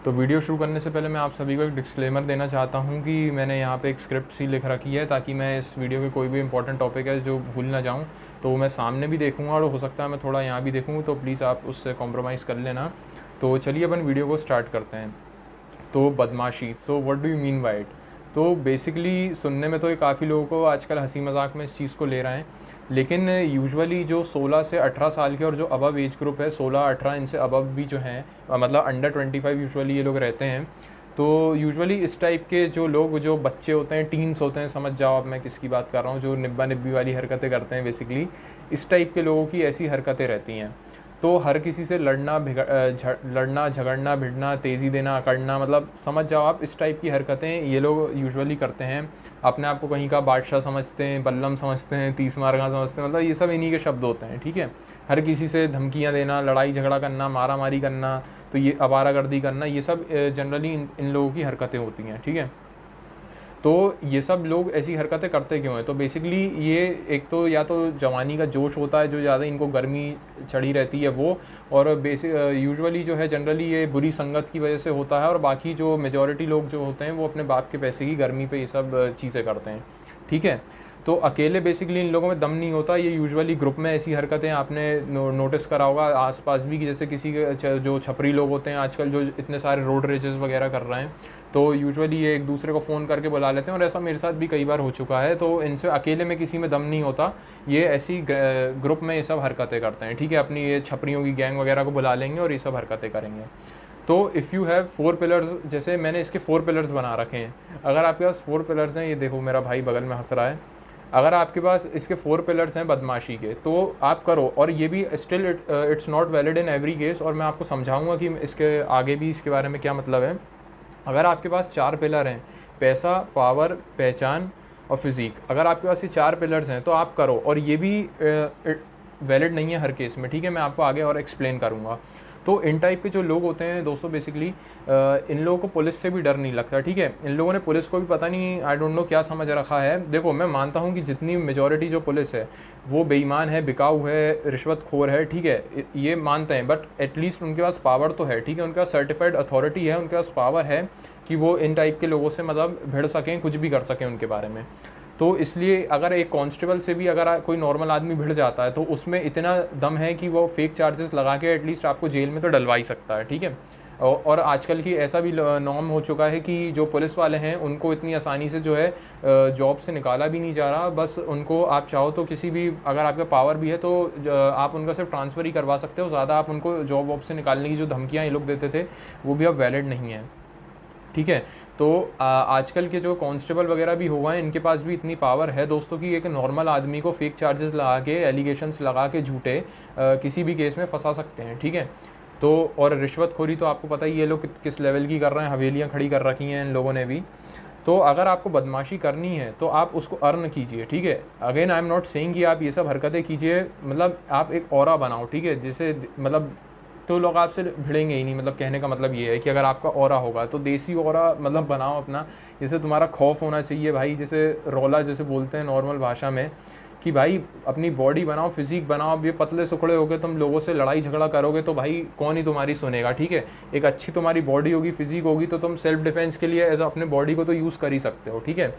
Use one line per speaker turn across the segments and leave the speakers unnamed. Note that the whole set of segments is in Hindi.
तो वीडियो शुरू करने से पहले मैं आप सभी को एक डिस्क्लेमर देना चाहता हूँ कि मैंने यहाँ पे एक स्क्रिप्ट सी लिख रखी है ताकि मैं इस वीडियो के कोई भी इंपॉर्टेंट टॉपिक है जो भूल ना जाऊँ, तो वो मैं सामने भी देखूँगा और हो सकता है मैं थोड़ा यहाँ भी देखूँ, तो प्लीज़ आप उससे कॉम्प्रोमाइज़ कर लेना। तो चलिए अपन वीडियो को स्टार्ट करते हैं। तो बदमाशी, so what do you mean by it? तो बेसिकली सुनने में तो ये काफ़ी लोगों को आजकल हंसी मजाक में इस चीज़ को ले रहे हैं, लेकिन यूजुअली जो 16 से 18 साल के और जो अबव एज ग्रुप है, 16-18 इनसे अबव भी जो हैं, मतलब अंडर 25 यूजुअली ये लोग रहते हैं। तो यूजुअली इस टाइप के जो लोग, जो बच्चे होते हैं, टीन्स होते हैं, समझ जाओ अब मैं किसकी बात कर रहा हूँ, जो निब्बा निब्बी वाली हरकतें करते हैं, बेसिकली इस टाइप के लोगों की ऐसी हरकतें रहती हैं। तो हर किसी से लड़ना झगड़ना, भिड़ना, तेज़ी देना, अकड़ना, मतलब समझ जाओ आप इस टाइप की हरकतें ये लोग यूजुअली करते हैं। अपने आप को कहीं का बादशाह समझते हैं, बल्लम समझते हैं, 30 मारगा समझते हैं, मतलब ये सब इन्हीं के शब्द होते हैं, ठीक है। हर किसी से धमकियाँ देना, लड़ाई झगड़ा करना, मारा मारी करना, तो ये आवारागर्दी करना, ये सब जनरली इन लोगों की हरकतें होती हैं, ठीक है। तो ये सब लोग ऐसी हरकतें करते क्यों हैं? तो बेसिकली ये एक तो या तो जवानी का जोश होता है, जो ज़्यादा इनको गर्मी चढ़ी रहती है वो, और बेसिक यूजुअली जो है जनरली ये बुरी संगत की वजह से होता है, और बाकी जो मेजॉरिटी लोग जो होते हैं वो अपने बाप के पैसे की गर्मी पे ये सब चीज़ें करते हैं, ठीक है। तो अकेले बेसिकली इन लोगों में दम नहीं होता, ये यूजुअली ग्रुप में ऐसी हरकतें आपने नोटिस करा होगा आसपास भी, कि जैसे किसी के जो छपरी लोग होते हैं आजकल, जो इतने सारे रोड रेजेस वगैरह कर रहे हैं, तो यूजुअली ये एक दूसरे को फ़ोन करके बुला लेते हैं, और ऐसा मेरे साथ भी कई बार हो चुका है। तो इनसे अकेले में किसी में दम नहीं होता, ये ऐसी ग्रुप में ये सब हरकतें करते हैं, ठीक है। अपनी ये छपरियों की गैंग वगैरह को बुला लेंगे और ये सब हरकतें करेंगे। तो इफ़ यू हैव 4 पिलर्स, जैसे मैंने इसके 4 पिलर्स बना रखे हैं। अगर आपके पास 4 पिलर्स हैं, ये देखो मेरा भाई बगल में हंस रहा है, अगर आपके पास इसके 4 पिलर्स हैं बदमाशी के, तो आप करो। और ये भी still it's not valid in every case, और मैं आपको समझाऊंगा कि इसके आगे भी इसके बारे में क्या मतलब है। अगर आपके पास 4 पिलर हैं, पैसा, पावर, पहचान और फिज़ीक, अगर आपके पास ये 4 पिलर्स हैं तो आप करो, और ये भी वैलिड नहीं है हर केस में, ठीक है। मैं आपको आगे और एक्सप्लेन करूँगा। तो इन टाइप के जो लोग होते हैं दोस्तों, बेसिकली इन लोगों को पुलिस से भी डर नहीं लगता, ठीक है। इन लोगों ने पुलिस को भी पता नहीं, आई डोंट नो क्या समझ रखा है। देखो, मैं मानता हूँ कि जितनी मेजॉरिटी जो पुलिस है वो बेईमान है, बिकाऊ है, रिश्वतखोर है, ठीक है, ये मानते हैं, बट एटलीस्ट उनके पास पावर तो है, ठीक है। उनके पास सर्टिफाइड अथॉरिटी है, उनके पास पावर है कि वो इन टाइप के लोगों से मतलब भिड़ सकें, कुछ भी कर सकें उनके बारे में। तो इसलिए अगर एक कांस्टेबल से भी अगर कोई नॉर्मल आदमी भिड़ जाता है, तो उसमें इतना दम है कि वो फेक चार्जेस लगा के एटलीस्ट आपको जेल में तो डलवा ही सकता है, ठीक है। और आजकल की ऐसा भी नॉर्म हो चुका है कि जो पुलिस वाले हैं उनको इतनी आसानी से जो है जॉब से निकाला भी नहीं जा रहा। बस उनको आप चाहो तो किसी भी, अगर आपका पावर भी है तो आप उनका सिर्फ ट्रांसफ़र ही करवा सकते हो, ज़्यादा आप उनको जॉब वॉब से निकालने की जो धमकियाँ ये लोग देते थे वो भी अब वैलिड नहीं है, ठीक है। तो आजकल के जो कांस्टेबल वगैरह भी हो गए हैं, इनके पास भी इतनी पावर है दोस्तों कि एक नॉर्मल आदमी को फेक चार्जेस लगा के, एलिगेशंस लगा के झूठे किसी भी केस में फंसा सकते हैं, ठीक है। तो और रिश्वतखोरी तो आपको पता ही ये लोग किस लेवल की कर रहे हैं, हवेलियाँ खड़ी कर रखी हैं इन लोगों ने भी। तो अगर आपको बदमाशी करनी है तो आप उसको अर्न कीजिए, ठीक है। Again I am not saying कि आप ये सब हरकतें कीजिए, मतलब आप एक ऑरा बनाओ, ठीक है, जैसे मतलब तो लोग आपसे भिड़ेंगे ही नहीं। मतलब कहने का मतलब ये है कि अगर आपका ऑरा होगा तो देसी ऑरा मतलब बनाओ अपना, जैसे तुम्हारा खौफ होना चाहिए भाई, जैसे रौला जैसे बोलते हैं नॉर्मल भाषा में, कि भाई अपनी बॉडी बनाओ, फिजिक बनाओ। अब ये पतले सुखड़े होगे, तुम लोगों से लड़ाई झगड़ा करोगे तो भाई कौन ही तुम्हारी सुनेगा, ठीक है। एक अच्छी तुम्हारी बॉडी होगी, फिजिक होगी, तो तुम सेल्फ डिफेंस के लिए एज अपने बॉडी को तो यूज़ कर ही सकते हो, ठीक है।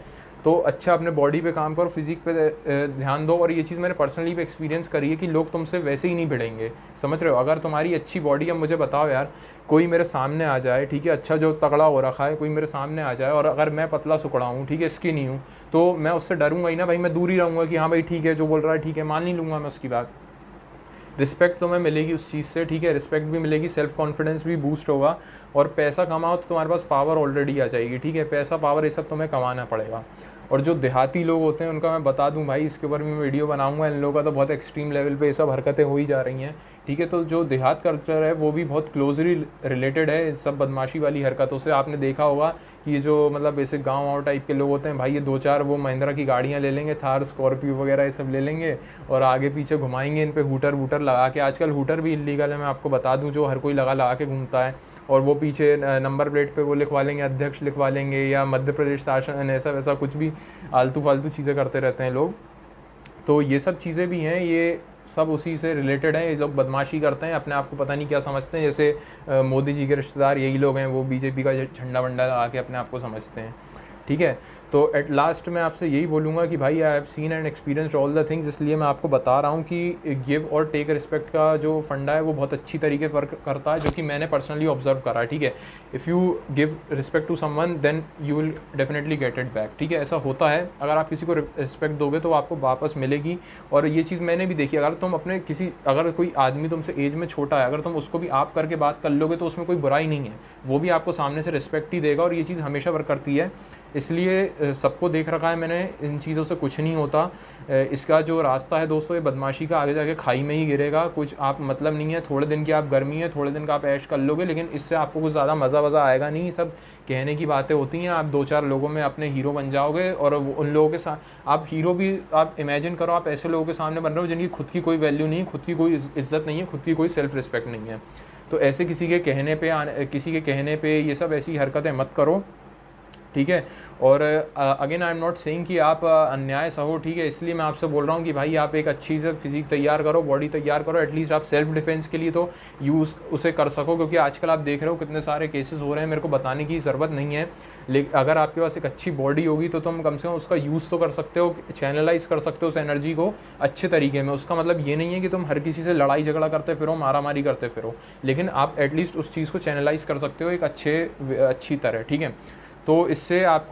तो अच्छा अपने बॉडी पे काम करो, फिजिक पे ध्यान दो। और ये चीज़ मैंने पर्सनली भी एक्सपीरियंस करी है कि लोग तुमसे वैसे ही नहीं भिड़ेंगे, समझ रहे हो। अगर तुम्हारी अच्छी बॉडी, अब मुझे बताओ यार, कोई मेरे सामने आ जाए, ठीक है, अच्छा जो तगड़ा हो रखा है, कोई मेरे सामने आ जाए, और अगर मैं पतला सुकड़ा हूँ, ठीक है, स्किनी हूँ, तो मैं उससे डरूंगा ही ना भाई, मैं दूर ही रहूँगा कि हाँ भाई ठीक है, जो बोल रहा है ठीक है, मान नहीं लूँगा मैं उसकी बात। रिस्पेक्ट तुम्हें मिलेगी उस चीज़ से, ठीक है, रिस्पेक्ट भी मिलेगी, सेल्फ कॉन्फिडेंस भी बूस्ट होगा। और पैसा कमाओ तो तुम्हारे पास पावर ऑलरेडी आ जाएगी, ठीक है। पैसा, पावर, ये सब तुम्हें कमाना पड़ेगा। और जो देहाती लोग होते हैं उनका मैं बता दूं भाई, इसके ऊपर मैं वीडियो बनाऊंगा। इन लोगों का तो बहुत एक्सट्रीम लेवल पे ये सब हरकतें हो ही जा रही हैं, ठीक है। तो जो देहात कल्चर है वो भी बहुत क्लोजली रिलेटेड है इस सब बदमाशी वाली हरकतों से। आपने देखा होगा कि ये जो मतलब बेसिक गाँव वाँव टाइप के लोग होते हैं भाई, ये 2-4 वो महिंद्रा की गाड़ियाँ ले लेंगे, थार, स्कॉर्पियो वगैरह ये सब ले लेंगे, और आगे पीछे घुमाएंगे इन पे हूटर वूटर लगा के। आजकल हूटर भी इलीगल है, मैं आपको बता दूं, जो हर कोई लगा के घूमता है। और वो पीछे नंबर प्लेट पे वो लिखवा लेंगे, अध्यक्ष लिखवा लेंगे, या मध्य प्रदेश शासन, ऐसा वैसा कुछ भी आलतू फालतू चीज़ें करते रहते हैं लोग। तो ये सब चीज़ें भी हैं, ये सब उसी से रिलेटेड हैं। ये लोग बदमाशी करते हैं, अपने आप को पता नहीं क्या समझते हैं, जैसे मोदी जी के रिश्तेदार यही लोग हैं, वो बीजेपी का झंडा वंडा लगा के अपने आप को समझते हैं। ठीक है, तो एट लास्ट मैं आपसे यही बोलूँगा कि भाई I have seen and experienced all the things, इसलिए मैं आपको बता रहा हूँ कि गिव और टेक रिस्पेक्ट का जो फंडा है वो बहुत अच्छी तरीके से वर्क करता है, जो कि मैंने पर्सनली ऑब्जर्व करा है। ठीक है, if you give respect to someone then you will definitely get it back. ठीक है, ऐसा होता है, अगर आप किसी को रिस्पेक्ट दोगे तो आपको वापस मिलेगी। और ये चीज़ मैंने भी देखी, अगर तुम अपने अगर कोई आदमी तुमसे एज में छोटा है, अगर तुम उसको भी आप करके बात कर लोगे तो उसमें कोई बुराई नहीं है, वो भी आपको सामने से रिस्पेक्ट ही देगा, और ये चीज़ हमेशा वर्क करती है। इसलिए सबको देख रखा है मैंने, इन चीज़ों से कुछ नहीं होता। इसका जो रास्ता है दोस्तों, ये बदमाशी का, आगे जाके खाई में ही गिरेगा। कुछ आप मतलब नहीं है, थोड़े दिन की आप गर्मी है, थोड़े दिन का आप ऐश कर लोगे, लेकिन इससे आपको कुछ ज़्यादा मज़ा आएगा नहीं। सब कहने की बातें होती हैं, आप 2-4 लोगों में अपने हीरो बन जाओगे, और उन लोगों के साथ आप हीरो भी, आप इमेजिन करो आप ऐसे लोगों के सामने बन रहे हो जिनकी खुद की कोई वैल्यू नहीं, खुद की कोई इज्जत नहीं है, खुद की कोई सेल्फ रिस्पेक्ट नहीं है। तो ऐसे किसी के कहने पे ये सब ऐसी हरकतें मत करो। ठीक है, और again I am not saying कि आप अन्याय सहो। ठीक है, इसलिए मैं आपसे बोल रहा हूँ कि भाई आप एक अच्छी से फिजिक तैयार करो, बॉडी तैयार करो, एटलीस्ट आप सेल्फ डिफेंस के लिए तो यूज़ उसे कर सको, क्योंकि आजकल आप देख रहे हो कितने सारे केसेस हो रहे हैं, मेरे को बताने की ज़रूरत नहीं है। लेकिन अगर आपके पास एक अच्छी बॉडी होगी तो तुम कम से कम उसका यूज़ तो कर सकते हो, चैनलाइज कर सकते हो उस एनर्जी को अच्छे तरीके में। उसका मतलब ये नहीं है कि तुम हर किसी से लड़ाई झगड़ा करते फिरो, मारामारी करते फिरो, लेकिन आप एटलीस्ट उस चीज़ को चैनलाइज कर सकते हो एक अच्छी तरह। ठीक है, तो इससे आप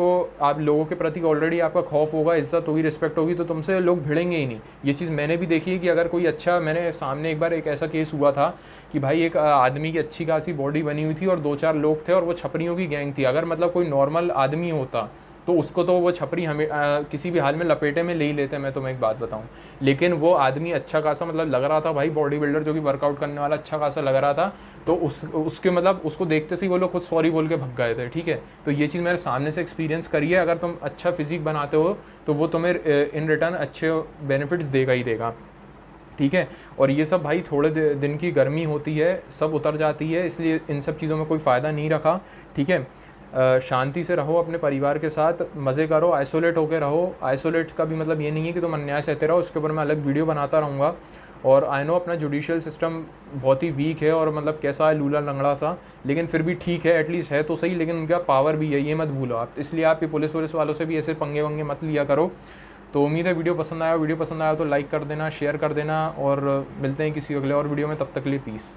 लोगों के प्रति ऑलरेडी आपका खौफ होगा, इज्जत होगी, रिस्पेक्ट होगी, तो तुमसे लोग भिड़ेंगे ही नहीं। ये चीज़ मैंने भी देखी है कि अगर कोई अच्छा, मैंने सामने एक बार एक ऐसा केस हुआ था कि भाई एक आदमी की अच्छी खासी बॉडी बनी हुई थी और 2-4 लोग थे, और वो छपरियों की गैंग थी। अगर मतलब कोई नॉर्मल आदमी होता तो उसको तो वो छपरी हमें किसी भी हाल में लपेटे में ले ही लेते। मैं तुम्हें एक बात बताऊं, लेकिन वो आदमी अच्छा खासा मतलब लग रहा था भाई, बॉडी बिल्डर जो कि वर्कआउट करने वाला अच्छा खासा लग रहा था, तो उसके मतलब उसको देखते से ही वो लोग खुद सॉरी बोल के भग गए थे। ठीक है, तो ये चीज़ मैंने सामने से एक्सपीरियंस करी है। अगर तुम अच्छा फिजिक बनाते हो तो वो तुम्हें इन रिटर्न अच्छे बेनिफिट्स देगा ही देगा। ठीक है, और ये सब भाई थोड़े दिन की गर्मी होती है, सब उतर जाती है, इसलिए इन सब चीज़ों में कोई फ़ायदा नहीं रखा। ठीक है, शांति से रहो, अपने परिवार के साथ मज़े करो, आइसोलेट होकर रहो। आइसोलेट का भी मतलब ये नहीं है कि तुम अन्याय सहते रहो, उसके ऊपर मैं अलग वीडियो बनाता रहूँगा। और आई नो अपना जुडिशियल सिस्टम बहुत ही वीक है, और मतलब कैसा है, लूला लंगड़ा सा, लेकिन फिर भी ठीक है, एटलीस्ट है तो सही, लेकिन उनका पावर भी है, ये मत भूलो आप। इसलिए आप ये पुलिस वुलिस वालों से भी ऐसे पंगे वंगे मत लिया करो। तो उम्मीद है वीडियो पसंद आया तो लाइक कर देना, शेयर कर देना, और मिलते हैं किसी अगले और वीडियो में, तब तक के लिए पीस।